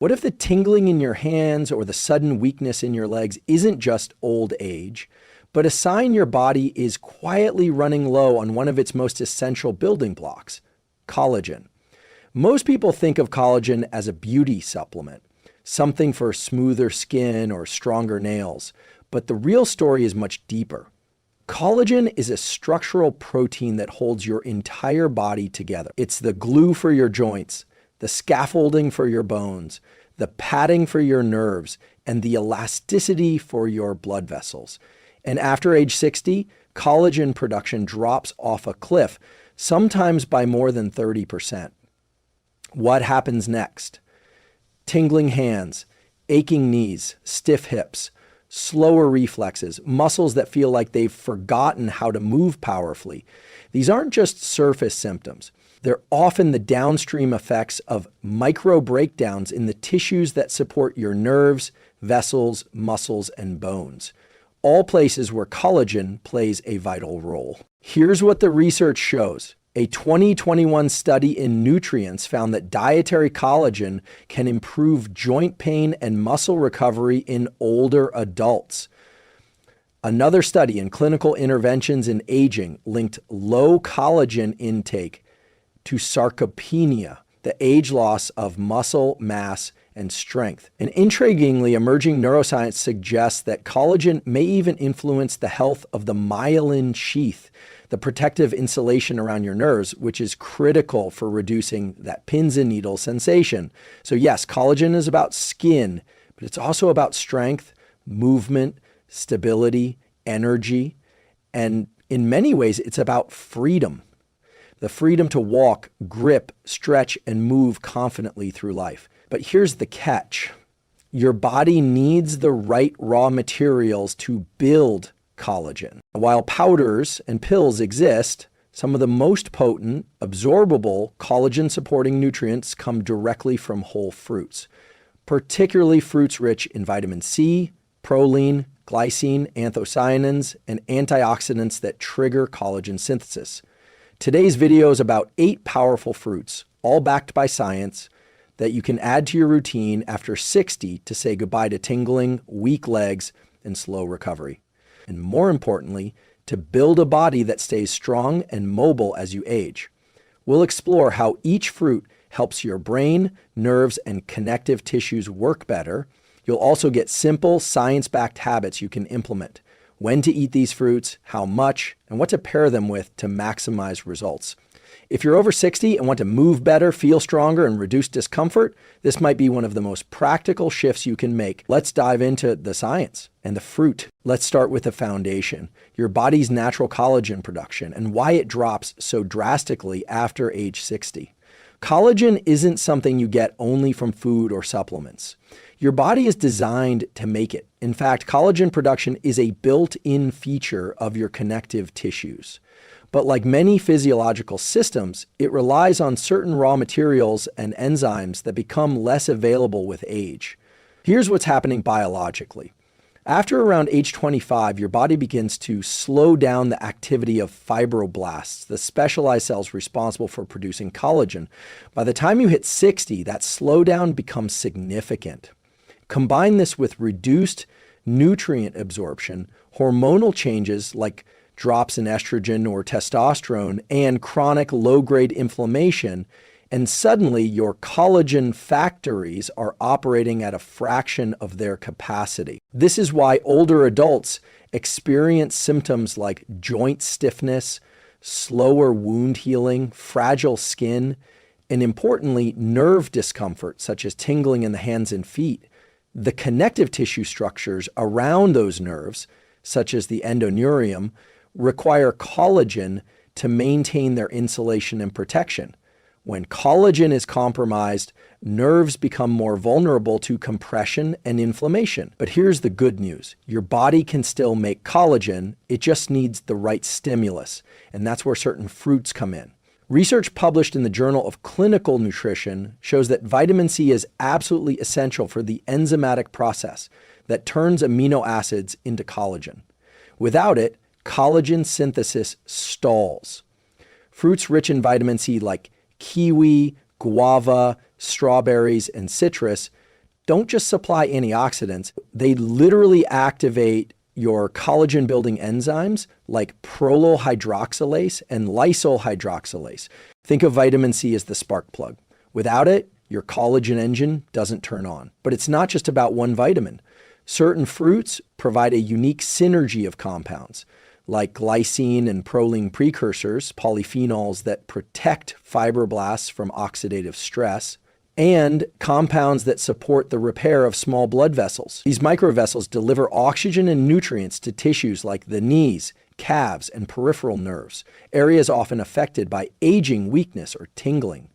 What if the tingling in your hands or the sudden weakness in your legs isn't just old age, but a sign your body is quietly running low on one of its most essential building blocks, collagen? Most people think of collagen as a beauty supplement, something for smoother skin or stronger nails, but the real story is much deeper. Collagen is a structural protein that holds your entire body together. It's the glue for your joints, the scaffolding for your bones, the padding for your nerves, and the elasticity for your blood vessels. And after age 60, collagen production drops off a cliff, sometimes by more than 30%. What happens next? Tingling hands, aching knees, stiff hips, slower reflexes, muscles that feel like they've forgotten how to move powerfully. These aren't just surface symptoms. They're often the downstream effects of micro breakdowns in the tissues that support your nerves, vessels, muscles, and bones, all places where collagen plays a vital role. Here's what the research shows. A 2021 study in Nutrients found that dietary collagen can improve joint pain and muscle recovery in older adults. Another study in Clinical Interventions in Aging linked low collagen intake to sarcopenia, the age loss of muscle mass and strength. And intriguingly, emerging neuroscience suggests that collagen may even influence the health of the myelin sheath, the protective insulation around your nerves, which is critical for reducing that pins and needles sensation. So yes, collagen is about skin, but it's also about strength, movement, stability, energy, and in many ways, it's about freedom. The freedom to walk, grip, stretch, and move confidently through life. But here's the catch. Your body needs the right raw materials to build collagen. While powders and pills exist, some of the most potent, absorbable collagen-supporting nutrients come directly from whole fruits, particularly fruits rich in vitamin C, proline, glycine, anthocyanins, and antioxidants that trigger collagen synthesis. Today's video is about 8 powerful fruits, all backed by science, that you can add to your routine after 60 to say goodbye to tingling, weak legs, and slow recovery. And more importantly, to build a body that stays strong and mobile as you age. We'll explore how each fruit helps your brain, nerves, and connective tissues work better. You'll also get simple, science-backed habits you can implement. When to eat these fruits, how much, and what to pair them with to maximize results. If you're over 60 and want to move better, feel stronger, and reduce discomfort, this might be one of the most practical shifts you can make. Let's dive into the science and the fruit. Let's start with the foundation, your body's natural collagen production and why it drops so drastically after age 60. Collagen isn't something you get only from food or supplements. Your body is designed to make it. In fact, collagen production is a built-in feature of your connective tissues. But like many physiological systems, it relies on certain raw materials and enzymes that become less available with age. Here's what's happening biologically. After around age 25, your body begins to slow down the activity of fibroblasts, the specialized cells responsible for producing collagen. By the time you hit 60, that slowdown becomes significant. Combine this with reduced nutrient absorption, hormonal changes like drops in estrogen or testosterone, and chronic low-grade inflammation, and suddenly your collagen factories are operating at a fraction of their capacity. This is why older adults experience symptoms like joint stiffness, slower wound healing, fragile skin, and importantly, nerve discomfort such as tingling in the hands and feet. The connective tissue structures around those nerves, such as the endoneurium, require collagen to maintain their insulation and protection. When collagen is compromised, nerves become more vulnerable to compression and inflammation. But here's the good news. Your body can still make collagen, it just needs the right stimulus, and that's where certain fruits come in. Research published in the Journal of Clinical Nutrition shows that vitamin C is absolutely essential for the enzymatic process that turns amino acids into collagen. Without it, collagen synthesis stalls. Fruits rich in vitamin C like kiwi, guava, strawberries, and citrus don't just supply antioxidants, they literally activate your collagen building enzymes like prolyl hydroxylase and lysyl hydroxylase. Think of vitamin C as the spark plug. Without it, your collagen engine doesn't turn on. But it's not just about one vitamin. Certain fruits provide a unique synergy of compounds, like glycine and proline precursors, polyphenols that protect fibroblasts from oxidative stress, and compounds that support the repair of small blood vessels. These microvessels deliver oxygen and nutrients to tissues like the knees, calves, and peripheral nerves, areas often affected by aging, weakness, or tingling.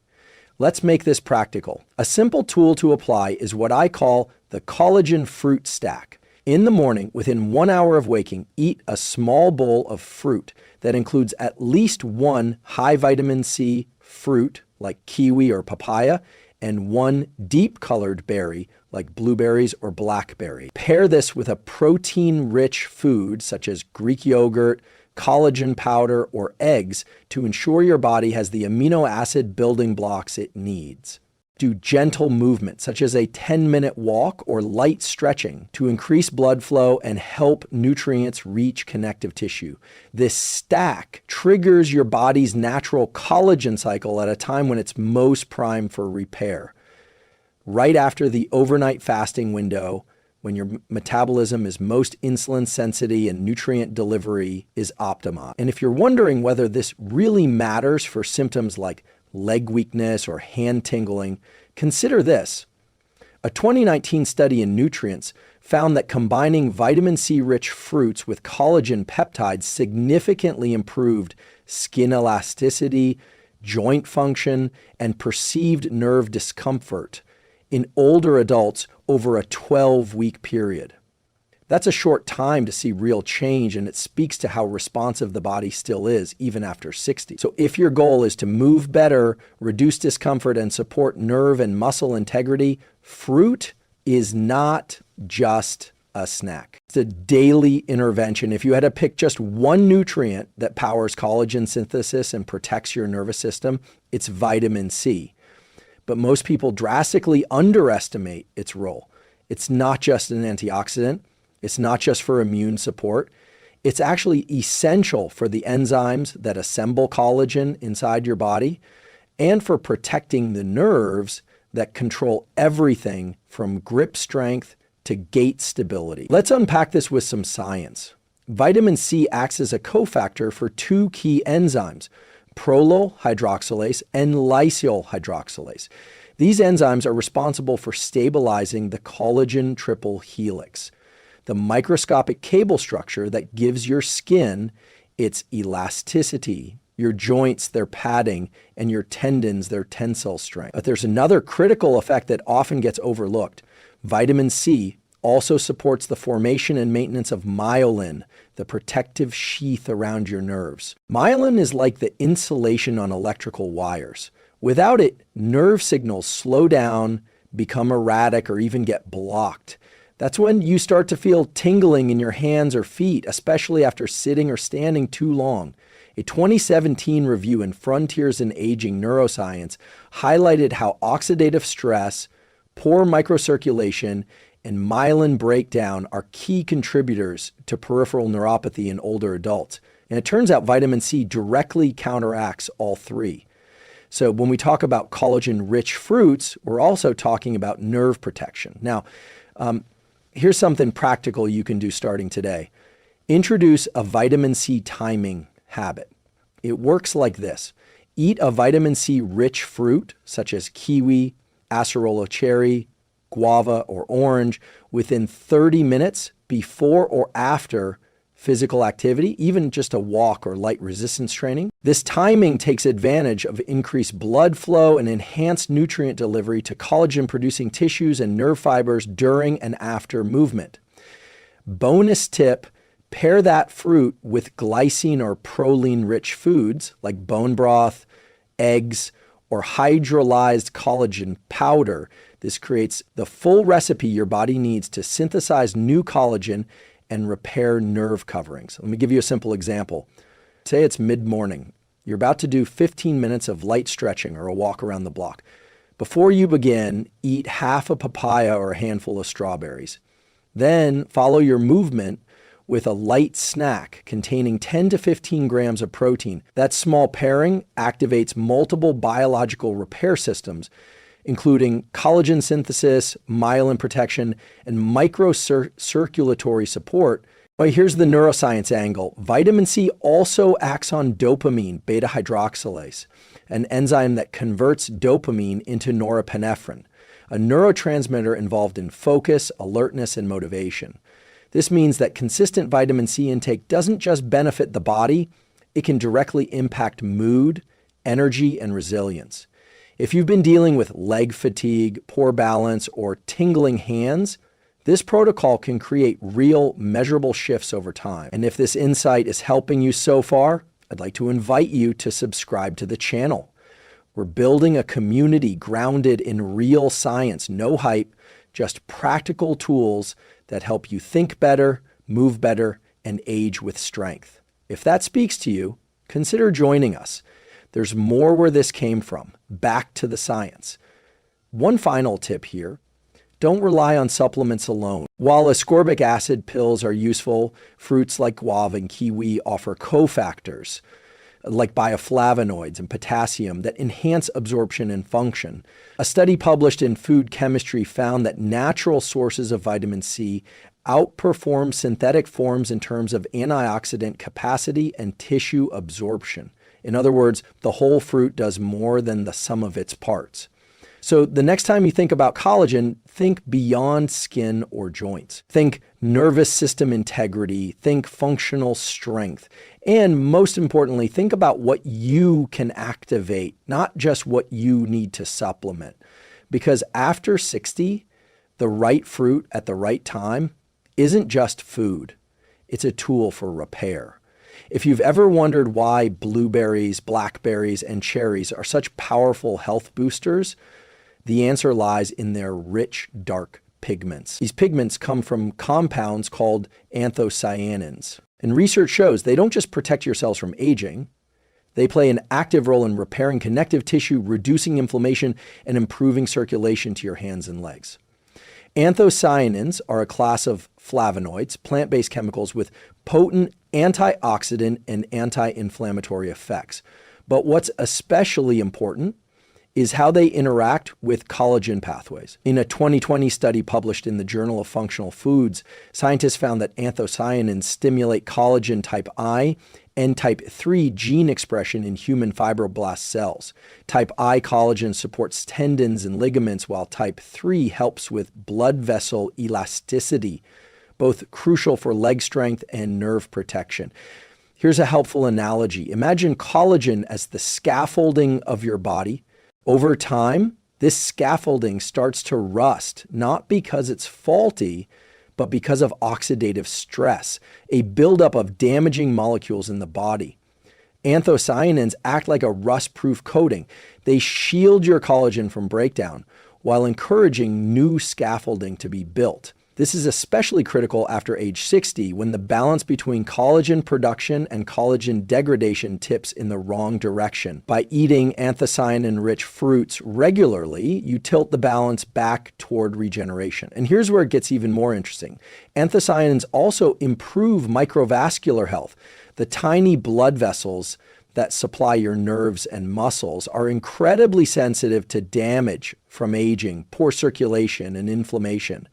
Let's make this practical. A simple tool to apply is what I call the collagen fruit stack. In the morning, within 1 hour of waking, eat a small bowl of fruit that includes at least one high vitamin C fruit, like kiwi or papaya, and one deep-colored berry, like blueberries or blackberry. Pair this with a protein-rich food, such as Greek yogurt, collagen powder, or eggs, to ensure your body has the amino acid building blocks it needs. Do gentle movement, such as a 10-minute walk or light stretching, to increase blood flow and help nutrients reach connective tissue. This stack triggers your body's natural collagen cycle at a time when it's most primed for repair. Right after the overnight fasting window, when your metabolism is most insulin sensitive and nutrient delivery is optimized. And if you're wondering whether this really matters for symptoms like leg weakness or hand tingling, consider this. A 2019 study in Nutrients found that combining vitamin C-rich fruits with collagen peptides significantly improved skin elasticity, joint function, and perceived nerve discomfort in older adults over a 12-week period. That's a short time to see real change, and it speaks to how responsive the body still is, even after 60. So if your goal is to move better, reduce discomfort, and support nerve and muscle integrity, fruit is not just a snack. It's a daily intervention. If you had to pick just one nutrient that powers collagen synthesis and protects your nervous system, it's vitamin C. But most people drastically underestimate its role. It's not just an antioxidant. It's not just for immune support. It's actually essential for the enzymes that assemble collagen inside your body and for protecting the nerves that control everything from grip strength to gait stability. Let's unpack this with some science. Vitamin C acts as a cofactor for two key enzymes, prolyl hydroxylase and lysyl hydroxylase. These enzymes are responsible for stabilizing the collagen triple helix, the microscopic cable structure that gives your skin its elasticity, your joints their padding, and your tendons their tensile strength. But there's another critical effect that often gets overlooked. Vitamin C also supports the formation and maintenance of myelin, the protective sheath around your nerves. Myelin is like the insulation on electrical wires. Without it, nerve signals slow down, become erratic, or even get blocked. That's when you start to feel tingling in your hands or feet, especially after sitting or standing too long. A 2017 review in Frontiers in Aging Neuroscience highlighted how oxidative stress, poor microcirculation, and myelin breakdown are key contributors to peripheral neuropathy in older adults. And it turns out vitamin C directly counteracts all three. So when we talk about collagen-rich fruits, we're also talking about nerve protection. Now, here's something practical you can do starting today. Introduce a vitamin C timing habit. It works like this. Eat a vitamin C-rich fruit, such as kiwi, acerola cherry, guava, or orange, within 30 minutes before or after physical activity, even just a walk or light resistance training. This timing takes advantage of increased blood flow and enhanced nutrient delivery to collagen-producing tissues and nerve fibers during and after movement. Bonus tip, pair that fruit with glycine or proline-rich foods like bone broth, eggs, or hydrolyzed collagen powder. This creates the full recipe your body needs to synthesize new collagen and repair nerve coverings. Let me give you a simple example. Say it's mid-morning. You're about to do 15 minutes of light stretching or a walk around the block. Before you begin, eat half a papaya or a handful of strawberries. Then follow your movement with a light snack containing 10 to 15 grams of protein. That small pairing activates multiple biological repair systems, including collagen synthesis, myelin protection, and microcirculatory support. Well, here's the neuroscience angle. Vitamin C also acts on dopamine beta hydroxylase, an enzyme that converts dopamine into norepinephrine, a neurotransmitter involved in focus, alertness, and motivation. This means that consistent vitamin C intake doesn't just benefit the body, it can directly impact mood, energy, and resilience. If you've been dealing with leg fatigue, poor balance, or tingling hands, this protocol can create real, measurable shifts over time. And if this insight is helping you so far, I'd like to invite you to subscribe to the channel. We're building a community grounded in real science, no hype, just practical tools that help you think better, move better, and age with strength. If that speaks to you, consider joining us. There's more where this came from, back to the science. One final tip here. Don't rely on supplements alone. While ascorbic acid pills are useful, fruits like guava and kiwi offer cofactors like bioflavonoids and potassium that enhance absorption and function. A study published in Food Chemistry found that natural sources of vitamin C outperform synthetic forms in terms of antioxidant capacity and tissue absorption. In other words, the whole fruit does more than the sum of its parts. So the next time you think about collagen, think beyond skin or joints. Think nervous system integrity, think functional strength, and most importantly, think about what you can activate, not just what you need to supplement. Because after 60, the right fruit at the right time isn't just food, it's a tool for repair. If you've ever wondered why blueberries, blackberries, and cherries are such powerful health boosters, the answer lies in their rich, dark pigments. These pigments come from compounds called anthocyanins. And research shows they don't just protect your cells from aging, they play an active role in repairing connective tissue, reducing inflammation, and improving circulation to your hands and legs. Anthocyanins are a class of flavonoids, plant-based chemicals with potent antioxidant and anti-inflammatory effects. But what's especially important is how they interact with collagen pathways. In a 2020 study published in the Journal of Functional Foods, scientists found that anthocyanins stimulate collagen type I and type 3 gene expression in human fibroblast cells. Type I collagen supports tendons and ligaments, while type 3 helps with blood vessel elasticity, both crucial for leg strength and nerve protection. Here's a helpful analogy. Imagine collagen as the scaffolding of your body. Over time, this scaffolding starts to rust, not because it's faulty, but because of oxidative stress, a buildup of damaging molecules in the body. Anthocyanins act like a rust-proof coating. They shield your collagen from breakdown while encouraging new scaffolding to be built. This is especially critical after age 60, when the balance between collagen production and collagen degradation tips in the wrong direction. By eating anthocyanin-rich fruits regularly, you tilt the balance back toward regeneration. And here's where it gets even more interesting. Anthocyanins also improve microvascular health. The tiny blood vessels that supply your nerves and muscles are incredibly sensitive to damage from aging, poor circulation, and inflammation.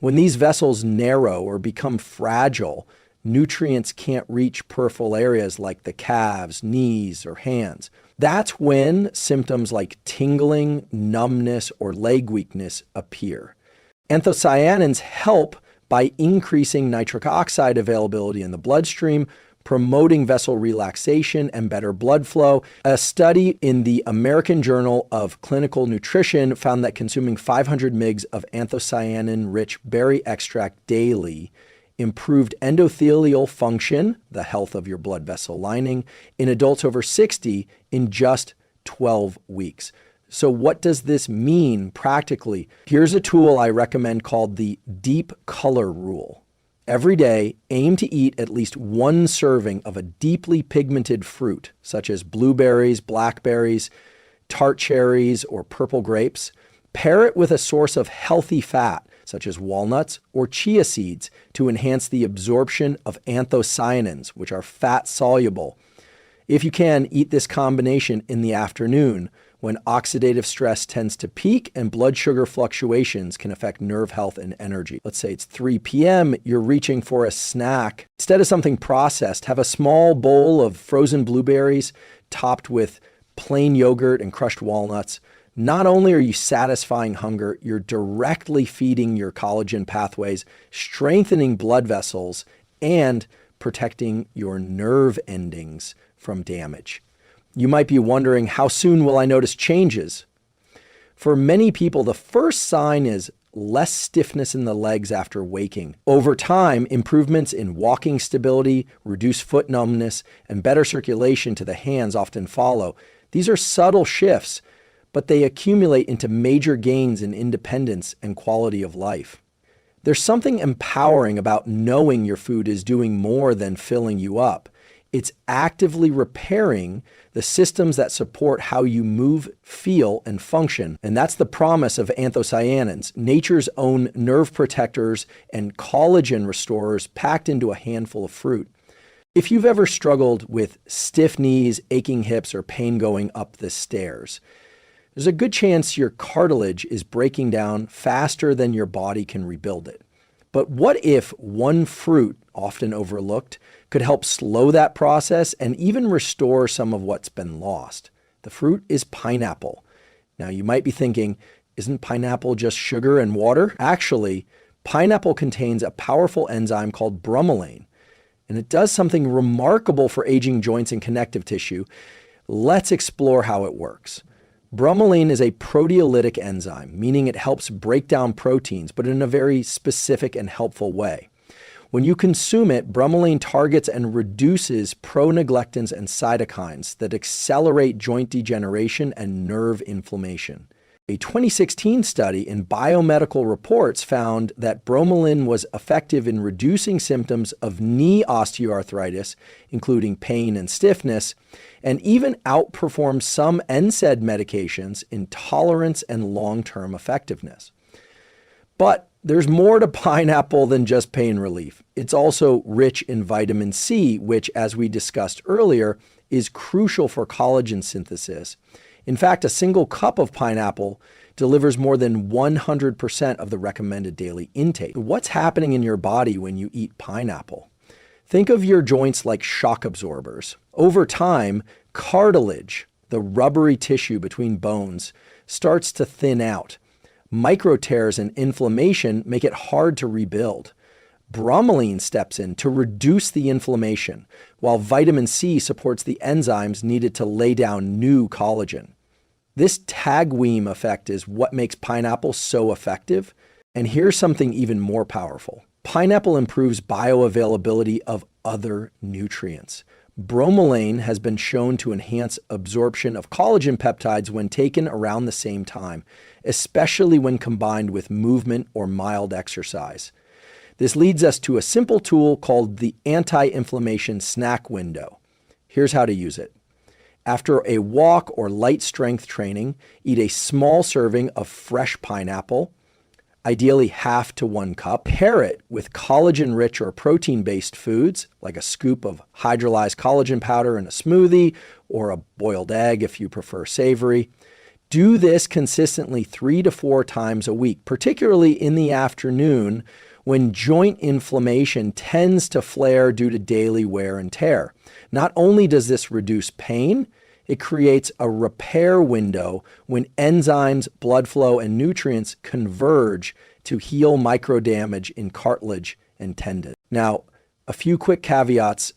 When these vessels narrow or become fragile, nutrients can't reach peripheral areas like the calves, knees, or hands. That's when symptoms like tingling, numbness, or leg weakness appear. Anthocyanins help by increasing nitric oxide availability in the bloodstream, promoting vessel relaxation and better blood flow. A study in the American Journal of Clinical Nutrition found that consuming 500 mg of anthocyanin-rich berry extract daily improved endothelial function, the health of your blood vessel lining, in adults over 60 in just 12 weeks. So what does this mean practically? Here's a tool I recommend called the Deep Color Rule. Every day, aim to eat at least one serving of a deeply pigmented fruit, such as blueberries, blackberries, tart cherries, or purple grapes. Pair it with a source of healthy fat, such as walnuts or chia seeds, to enhance the absorption of anthocyanins, which are fat-soluble. If you can, eat this combination in the afternoon, when oxidative stress tends to peak and blood sugar fluctuations can affect nerve health and energy. Let's say it's 3 p.m., you're reaching for a snack. Instead of something processed, have a small bowl of frozen blueberries topped with plain yogurt and crushed walnuts. Not only are you satisfying hunger, you're directly feeding your collagen pathways, strengthening blood vessels, and protecting your nerve endings from damage. You might be wondering, how soon will I notice changes? For many people, the first sign is less stiffness in the legs after waking. Over time, improvements in walking stability, reduced foot numbness, and better circulation to the hands often follow. These are subtle shifts, but they accumulate into major gains in independence and quality of life. There's something empowering about knowing your food is doing more than filling you up. It's actively repairing the systems that support how you move, feel, and function. And that's the promise of anthocyanins, nature's own nerve protectors and collagen restorers packed into a handful of fruit. If you've ever struggled with stiff knees, aching hips, or pain going up the stairs, there's a good chance your cartilage is breaking down faster than your body can rebuild it. But what if one fruit, often overlooked, could help slow that process and even restore some of what's been lost? The fruit is pineapple. Now, you might be thinking, isn't pineapple just sugar and water? Actually, pineapple contains a powerful enzyme called bromelain, and it does something remarkable for aging joints and connective tissue. Let's explore how it works. Bromelain is a proteolytic enzyme, meaning it helps break down proteins, but in a very specific and helpful way. When you consume it, bromelain targets and reduces proneglectins and cytokines that accelerate joint degeneration and nerve inflammation. A 2016 study in Biomedical Reports found that bromelain was effective in reducing symptoms of knee osteoarthritis, including pain and stiffness, and even outperformed some NSAID medications in tolerance and long-term effectiveness. But there's more to pineapple than just pain relief. It's also rich in vitamin C, which, as we discussed earlier, is crucial for collagen synthesis. In fact, a single cup of pineapple delivers more than 100% of the recommended daily intake. What's happening in your body when you eat pineapple? Think of your joints like shock absorbers. Over time, cartilage, the rubbery tissue between bones, starts to thin out. Micro tears and inflammation make it hard to rebuild. Bromelain steps in to reduce the inflammation, while vitamin C supports the enzymes needed to lay down new collagen. This tagweem effect is what makes pineapple so effective. And here's something even more powerful. Pineapple improves bioavailability of other nutrients. Bromelain has been shown to enhance absorption of collagen peptides when taken around the same time, especially when combined with movement or mild exercise. This leads us to a simple tool called the anti-inflammation snack window. Here's how to use it. After a walk or light strength training, eat a small serving of fresh pineapple, ideally half to 1 cup. Pair it with collagen-rich or protein-based foods, like a scoop of hydrolyzed collagen powder in a smoothie, or a boiled egg if you prefer savory. Do this consistently 3 to 4 times a week, particularly in the afternoon when joint inflammation tends to flare due to daily wear and tear. Not only does this reduce pain, it creates a repair window when enzymes, blood flow, and nutrients converge to heal microdamage in cartilage and tendon. Now, a few quick caveats.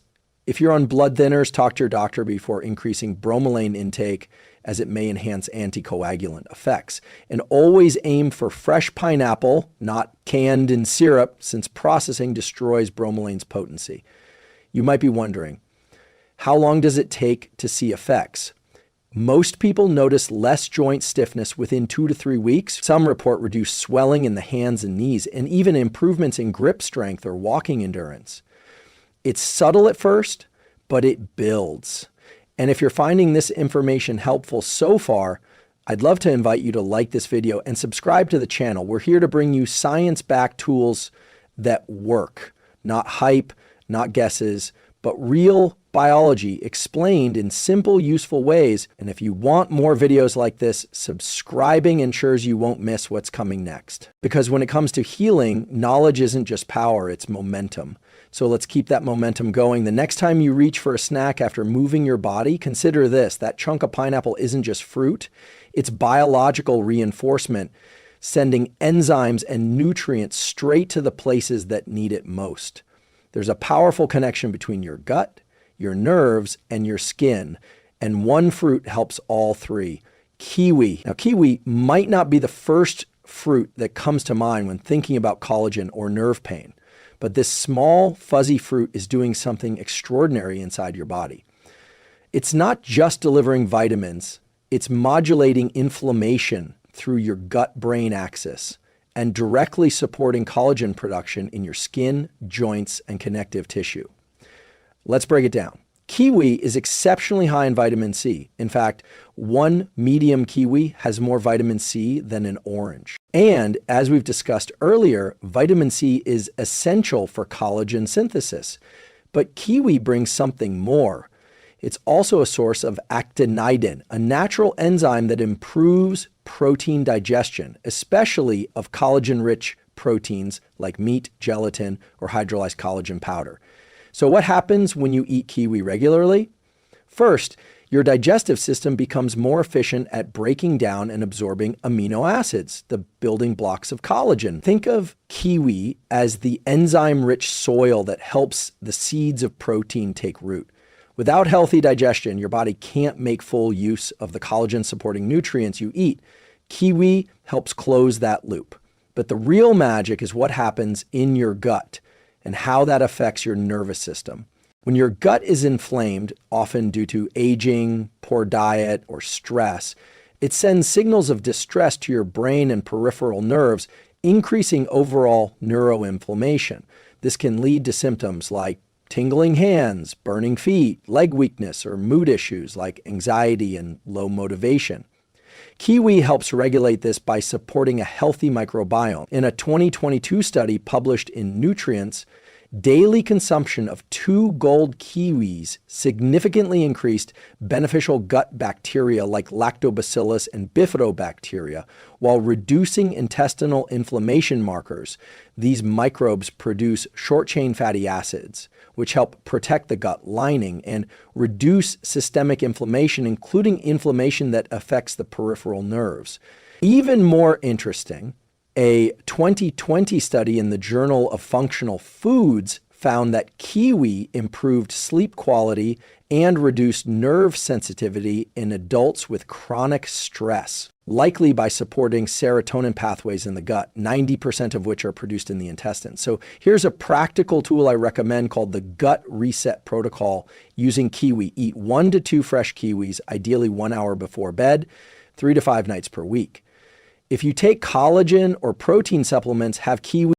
If you're on blood thinners, talk to your doctor before increasing bromelain intake, as it may enhance anticoagulant effects. And always aim for fresh pineapple, not canned in syrup, since processing destroys bromelain's potency. You might be wondering, how long does it take to see effects? Most people notice less joint stiffness within 2 to 3 weeks. Some report reduced swelling in the hands and knees, and even improvements in grip strength or walking endurance. It's subtle at first, but it builds. And if you're finding this information helpful so far, I'd love to invite you to like this video and subscribe to the channel. We're here to bring you science-backed tools that work, not hype, not guesses, but real biology explained in simple, useful ways. And if you want more videos like this, subscribing ensures you won't miss what's coming next. Because when it comes to healing, knowledge isn't just power, it's momentum. So let's keep that momentum going. The next time you reach for a snack after moving your body, consider this: that chunk of pineapple isn't just fruit, it's biological reinforcement, sending enzymes and nutrients straight to the places that need it most. There's a powerful connection between your gut, your nerves, and your skin, and one fruit helps all three: kiwi. Now, kiwi might not be the first fruit that comes to mind when thinking about collagen or nerve pain, but this small, fuzzy fruit is doing something extraordinary inside your body. It's not just delivering vitamins, it's modulating inflammation through your gut-brain axis and directly supporting collagen production in your skin, joints, and connective tissue. Let's break it down. Kiwi is exceptionally high in vitamin C. In fact, one medium kiwi has more vitamin C than an orange. And as we've discussed earlier, vitamin C is essential for collagen synthesis. But kiwi brings something more. It's also a source of actinidin, a natural enzyme that improves protein digestion, especially of collagen-rich proteins like meat, gelatin, or hydrolyzed collagen powder. So what happens when you eat kiwi regularly? First, your digestive system becomes more efficient at breaking down and absorbing amino acids, the building blocks of collagen. Think of kiwi as the enzyme-rich soil that helps the seeds of protein take root. Without healthy digestion, your body can't make full use of the collagen-supporting nutrients you eat. Kiwi helps close that loop. But the real magic is what happens in your gut and how that affects your nervous system. When your gut is inflamed, often due to aging, poor diet, or stress, it sends signals of distress to your brain and peripheral nerves, increasing overall neuroinflammation. This can lead to symptoms like tingling hands, burning feet, leg weakness, or mood issues like anxiety and low motivation. Kiwi helps regulate this by supporting a healthy microbiome. In a 2022 study published in Nutrients, daily consumption of 2 gold kiwis significantly increased beneficial gut bacteria like lactobacillus and bifidobacteria, while reducing intestinal inflammation markers. These microbes produce short-chain fatty acids, which help protect the gut lining and reduce systemic inflammation, including inflammation that affects the peripheral nerves. Even more interesting, a 2020 study in the Journal of Functional Foods found that kiwi improved sleep quality and reduced nerve sensitivity in adults with chronic stress, likely by supporting serotonin pathways in the gut, 90% of which are produced in the intestines. So here's a practical tool I recommend called the Gut Reset Protocol using kiwi. Eat 1 to 2 fresh kiwis, ideally 1 hour before bed, 3 to 5 nights per week. If you take collagen or protein supplements, have kiwi